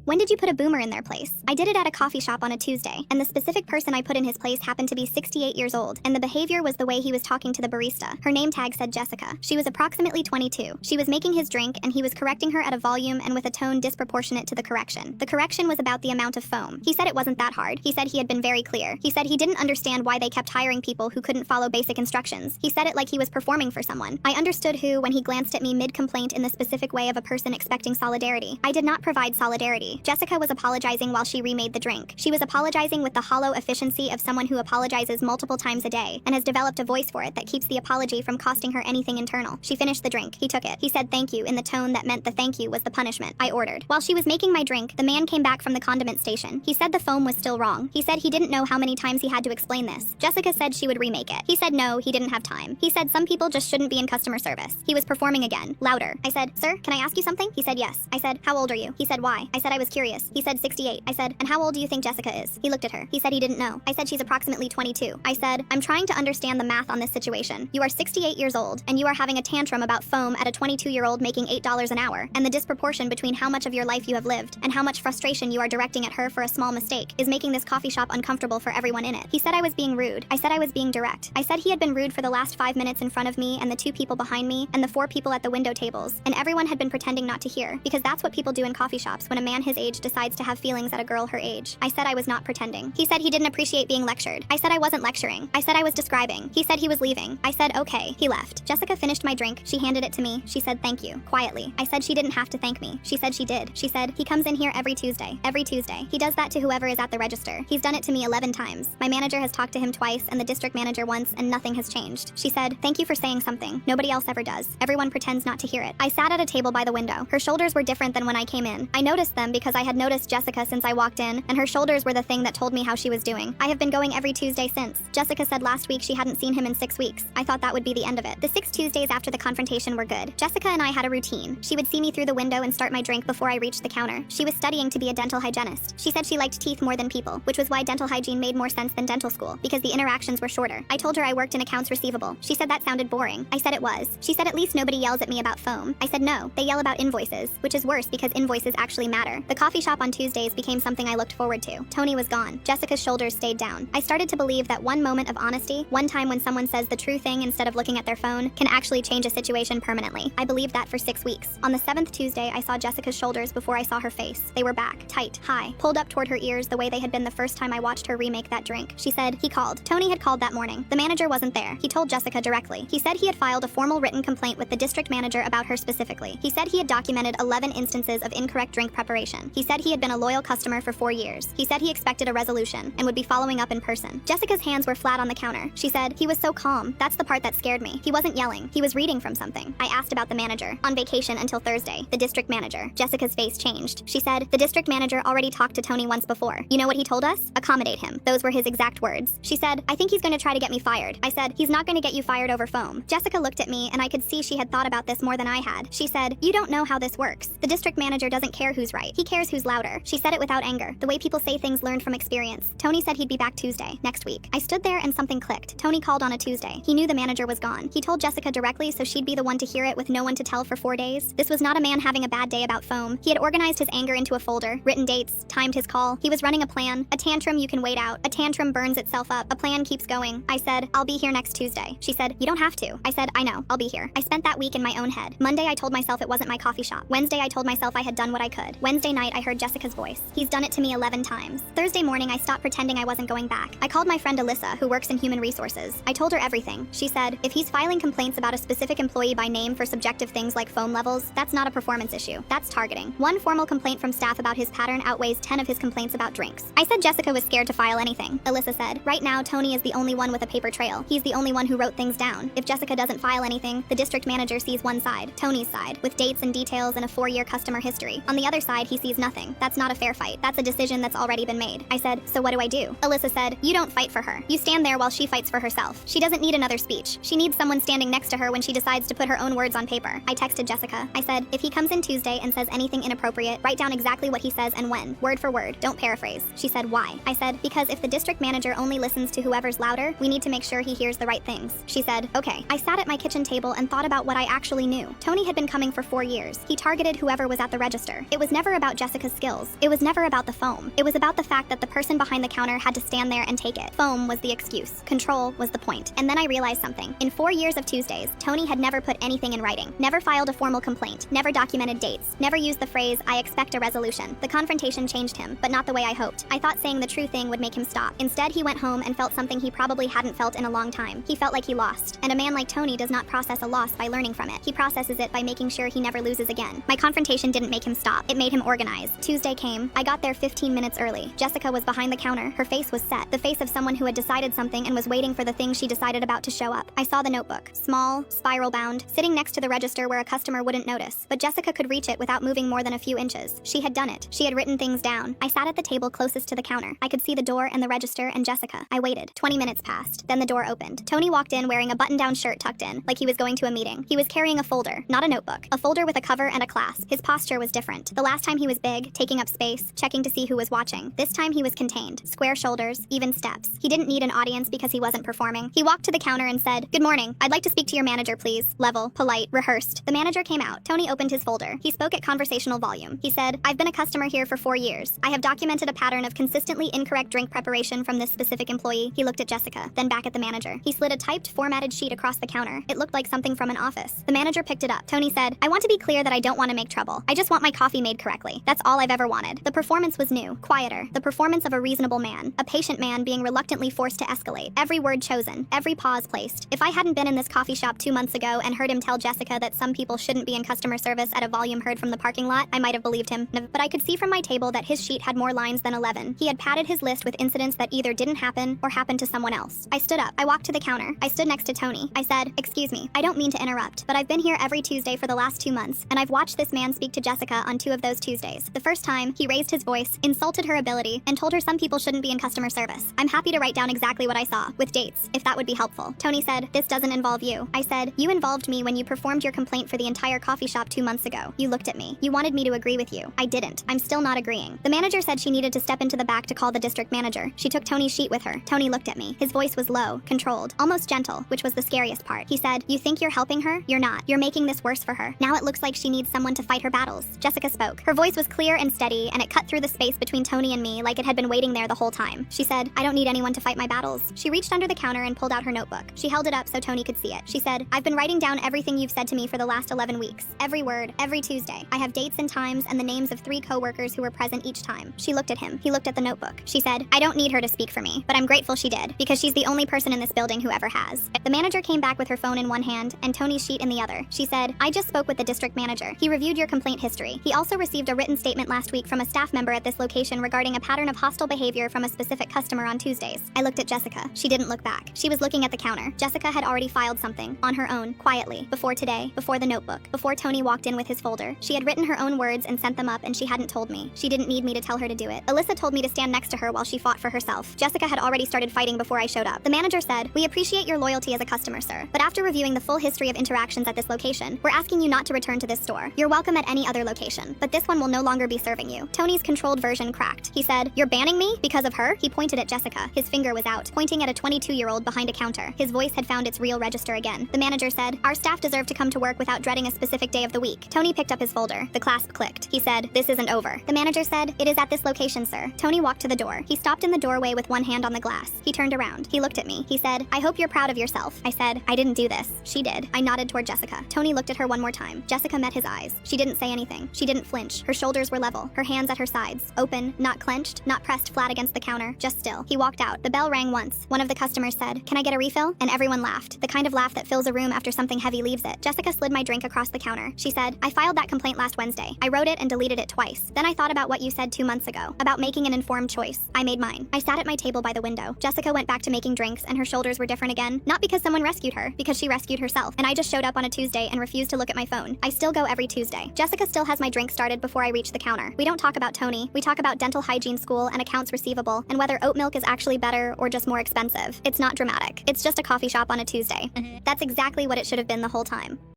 When did you put a boomer in their place? I did it at a coffee shop on a Tuesday, and the specific person I put in his place happened to be 68 years old, and the behavior was the way he was talking to the barista. Her name tag said Jessica. She was approximately 22. She was making his drink, and he was correcting her at a volume and with a tone disproportionate to the correction. The correction was about the amount of foam. He said it wasn't that hard. He said he had been very clear. He said he didn't understand why they kept hiring people who couldn't follow basic instructions. He said it like he was performing for someone. I understood who when he glanced at me mid-complaint in the specific way of a person expecting solidarity. I did not provide solidarity. Jessica was apologizing while she remade the drink. She was apologizing with the hollow efficiency of someone who apologizes multiple times a day and has developed a voice for it that keeps the apology from costing her anything internal. She finished the drink. He took it. He said thank you in the tone that meant the thank you was the punishment I ordered. While she was making my drink, the man came back from the condiment station. He said the foam was still wrong. He said he didn't know how many times he had to explain this. Jessica said she would remake it. He said no, he didn't have time. He said some people just shouldn't be in customer service. He was performing again, louder. I said, "Sir, can I ask you something?" He said yes. I said, "How old are you?" He said, "Why?" I said, "I was curious." He said, 68. I said, "And how old do you think Jessica is?" He looked at her. He said he didn't know. I said she's approximately 22. I said, "I'm trying to understand the math on this situation. You are 68 years old, and you are having a tantrum about foam at a 22-year-old making $8 an hour, and the disproportion between how much of your life you have lived and how much frustration you are directing at her for a small mistake is making this coffee shop uncomfortable for everyone in it." He said I was being rude. I said I was being direct. I said he had been rude for the last 5 minutes in front of me and the 2 people behind me and the 4 people at the window tables, and everyone had been pretending not to hear, because that's what people do in coffee shops when a man his age decides to have feelings at a girl her age. I said I was not pretending. He said he didn't appreciate being lectured. I said I wasn't lecturing. I said I was describing. He said he was leaving. I said okay. He left. Jessica finished my drink. She handed it to me. She said thank you, quietly. I said she didn't have to thank me. She said she did. She said, "He comes in here every Tuesday. Every Tuesday. He does that to whoever is at the register. He's done it to me 11 times. My manager has talked to him twice and the district manager once, and nothing has changed." She said, "Thank you for saying something. Nobody else ever does. Everyone pretends not to hear it." I sat at a table by the window. Her shoulders were different than when I came in. I noticed them because I had noticed Jessica since I walked in, and her shoulders were the thing that told me how she was doing. I have been going every Tuesday since. Jessica said last week she hadn't seen him in 6 weeks. I thought that would be the end of it. The 6 Tuesdays after the confrontation were good. Jessica and I had a routine. She would see me through the window and start my drink before I reached the counter. She was studying to be a dental hygienist. She said she liked teeth more than people, which was why dental hygiene made more sense than dental school, because the interactions were shorter. I told her I worked in accounts receivable. She said that sounded boring. I said it was. She said at least nobody yells at me about foam. I said no, they yell about invoices, which is worse because invoices actually matter. The coffee shop on Tuesdays became something I looked forward to. Tony was gone. Jessica's shoulders stayed down. I started to believe that one moment of honesty, one time when someone says the true thing instead of looking at their phone, can actually change a situation permanently. I believed that for 6 weeks. On the 7th Tuesday, I saw Jessica's shoulders before I saw her face. They were back, tight, high, pulled up toward her ears the way they had been the first time I watched her remake that drink. She said, "He called." Tony had called that morning. The manager wasn't there. He told Jessica directly. He said he had filed a formal written complaint with the district manager about her specifically. He said he had documented 11 instances of incorrect drink preparation. He said he had been a loyal customer for 4 years. He said he expected a resolution and would be following up in person. Jessica's hands were flat on the counter. She said, "He was so calm. That's the part that scared me. He wasn't yelling. He was reading from something." I asked about the manager. "On vacation until Thursday." The district manager. Jessica's face changed. She said, "The district manager already talked to Tony once before. You know what he told us? Accommodate him." Those were his exact words. She said, "I think he's going to try to get me fired." I said, "He's not going to get you fired over foam." Jessica looked at me and I could see she had thought about this more than I had. She said, "You don't know how this works. The district manager doesn't care who's right. He cares who's louder." She said it without anger, the way people say things learned from experience. Tony said he'd be back Tuesday, next week. I stood there and something clicked. Tony called on a Tuesday. He knew the manager was gone. He told Jessica directly so she'd be the one to hear it with no one to tell for 4 days. This was not a man having a bad day about foam. He had organized his anger into a folder, written dates, timed his call. He was running a plan. A tantrum you can wait out. A tantrum burns itself up. A plan keeps going. I said, "I'll be here next Tuesday." She said, "You don't have to." I said, "I know. I'll be here." I spent that week in my own head. Monday I told myself it wasn't my coffee shop. Wednesday I told myself I had done what I could. Wednesday night I heard Jessica's voice. "He's done it to me 11 times." Thursday morning I stopped pretending I wasn't going back. I called my friend Alyssa, who works in human resources. I told her everything. She said, "If he's filing complaints about a specific employee by name for subjective things like foam levels, that's not a performance issue. That's targeting. One formal complaint from staff about his pattern outweighs 10 of his complaints about drinks." I said Jessica was scared to file anything. Alyssa said, "Right now Tony is the only one with a paper trail. He's the only one who wrote things down. If Jessica doesn't file anything, the district manager sees one side, Tony's side, with dates and details and a 4-year customer history. On the other side, he sees nothing. That's not a fair fight. That's a decision that's already been made." I said, "So what do I do?" Alyssa said, "You don't fight for her. You stand there while she fights for herself. She doesn't need another speech. She needs someone standing next to her when she decides to put her own words on paper." I texted Jessica. I said, "If he comes in Tuesday and says anything inappropriate, write down exactly what he says and when, word for word. Don't paraphrase." She said, "Why?" I said, "Because if the district manager only listens to whoever's louder, we need to make sure he hears the right things." She said, "Okay." I sat at my kitchen table and thought about what I actually knew. Tony had been coming for 4 years. He targeted whoever was at the register. It was never about about Jessica's skills. It was never about the foam. It was about the fact that the person behind the counter had to stand there and take it. Foam was the excuse. Control was the point. And then I realized something. In 4 years of Tuesdays, Tony had never put anything in writing, never filed a formal complaint, never documented dates, never used the phrase, "I expect a resolution." The confrontation changed him, but not the way I hoped. I thought saying the true thing would make him stop. Instead, he went home and felt something he probably hadn't felt in a long time. He felt like he lost. And a man like Tony does not process a loss by learning from it. He processes it by making sure he never loses again. My confrontation didn't make him stop. It made him organize. Tuesday came. I got there 15 minutes early. Jessica was behind the counter. Her face was set. The face of someone who had decided something and was waiting for the thing she decided about to show up. I saw the notebook. Small, spiral bound, sitting next to the register where a customer wouldn't notice. But Jessica could reach it without moving more than a few inches. She had done it. She had written things down. I sat at the table closest to the counter. I could see the door and the register and Jessica. I waited. 20 minutes passed. Then the door opened. Tony walked in wearing a button-down shirt tucked in, like he was going to a meeting. He was carrying a folder, not a notebook. A folder with a cover and a clasp. His posture was different. The last time he was big, taking up space, checking to see who was watching. This time he was contained. Square shoulders, even steps. He didn't need an audience because he wasn't performing. He walked to the counter and said, "Good morning. I'd like to speak to your manager, please." Level, polite, rehearsed. The manager came out. Tony opened his folder. He spoke at conversational volume. He said, "I've been a customer here for 4 years. I have documented a pattern of consistently incorrect drink preparation from this specific employee." He looked at Jessica, then back at the manager. He slid a typed, formatted sheet across the counter. It looked like something from an office. The manager picked it up. Tony said, "I want to be clear that I don't want to make trouble. I just want my coffee made correctly. That's all I've ever wanted." The performance was new, quieter, the performance of a reasonable man, a patient man being reluctantly forced to escalate. Every word chosen, every pause placed. If I hadn't been in this coffee shop 2 months ago and heard him tell Jessica that some people shouldn't be in customer service at a volume heard from the parking lot, I might have believed him. But I could see from my table that his sheet had more lines than 11. He had padded his list with incidents that either didn't happen or happened to someone else. I stood up. I walked to the counter. I stood next to Tony. I said, "Excuse me, I don't mean to interrupt, but I've been here every Tuesday for the last 2 months, and I've watched this man speak to Jessica on 2 of those Tuesdays. The first time, he raised his voice, insulted her ability, and told her some people shouldn't be in customer service. I'm happy to write down exactly what I saw, with dates, if that would be helpful." Tony said, "This doesn't involve you." I said, "You involved me when you performed your complaint for the entire coffee shop 2 months ago. You looked at me. You wanted me to agree with you. I didn't. I'm still not agreeing." The manager said she needed to step into the back to call the district manager. She took Tony's sheet with her. Tony looked at me. His voice was low, controlled, almost gentle, which was the scariest part. He said, "You think you're helping her? You're not. You're making this worse for her. Now it looks like she needs someone to fight her battles." Jessica spoke. Her voice was clear and steady, and it cut through the space between Tony and me like it had been waiting there the whole time. She said, "I don't need anyone to fight my battles." She reached under the counter and pulled out her notebook. She held it up so Tony could see it. She said, "I've been writing down everything you've said to me for the last 11 weeks. Every word, every Tuesday. I have dates and times and the names of 3 co-workers who were present each time." She looked at him. He looked at the notebook. She said, "I don't need her to speak for me, but I'm grateful she did, because she's the only person in this building who ever has." The manager came back with her phone in one hand and Tony's sheet in the other. She said, "I just spoke with the district manager. He reviewed your complaint history. He also received a written statement last week from a staff member at this location regarding a pattern of hostile behavior from a specific customer on Tuesdays." I looked at Jessica. She didn't look back. She was looking at the counter. Jessica had already filed something, on her own, quietly, before today, before the notebook, before Tony walked in with his folder. She had written her own words and sent them up, and she hadn't told me. She didn't need me to tell her to do it. Alyssa told me to stand next to her while she fought for herself. Jessica had already started fighting before I showed up. The manager said, "We appreciate your loyalty as a customer, sir, but after reviewing the full history of interactions at this location, we're asking you not to return to this store. You're welcome at any other location, but this one will no longer be serving you." Tony's controlled version cracked. He said, "You're banning me because of her?" He pointed at Jessica. His finger was out, pointing at a 22-year-old behind a counter. His voice had found its real register again. The manager said, "Our staff deserve to come to work without dreading a specific day of the week." Tony picked up his folder. The clasp clicked. He said, "This isn't over." The manager said, "It is at this location, sir." Tony walked to the door. He stopped in the doorway with one hand on the glass. He turned around. He looked at me. He said, "I hope you're proud of yourself." I said, "I didn't do this." She did. I nodded toward Jessica. Tony looked at her one more time. Jessica met his eyes. She didn't say anything. She didn't flinch. Her shoulders were level. Her hands at her sides. Open, not clenched, not pressed flat against the counter, just still. He walked out. The bell rang once. One of the customers said, "Can I get a refill?" And everyone laughed. The kind of laugh that fills a room after something heavy leaves it. Jessica slid my drink across the counter. She said, "I filed that complaint last Wednesday. I wrote it and deleted it twice. Then I thought about what you said 2 months ago, about making an informed choice. I made mine." I sat at my table by the window. Jessica went back to making drinks and her shoulders were different again. Not because someone rescued her, because she rescued herself. And I just showed up on a Tuesday and refused to look at my phone. I still go every Tuesday. Jessica still has my drink started before I reach the counter. We don't talk about Tony. We talk about dental hygiene school and accounts receivable and whether oat milk is actually better or just more expensive. It's not dramatic. It's just a coffee shop on a Tuesday. That's exactly what it should have been the whole time.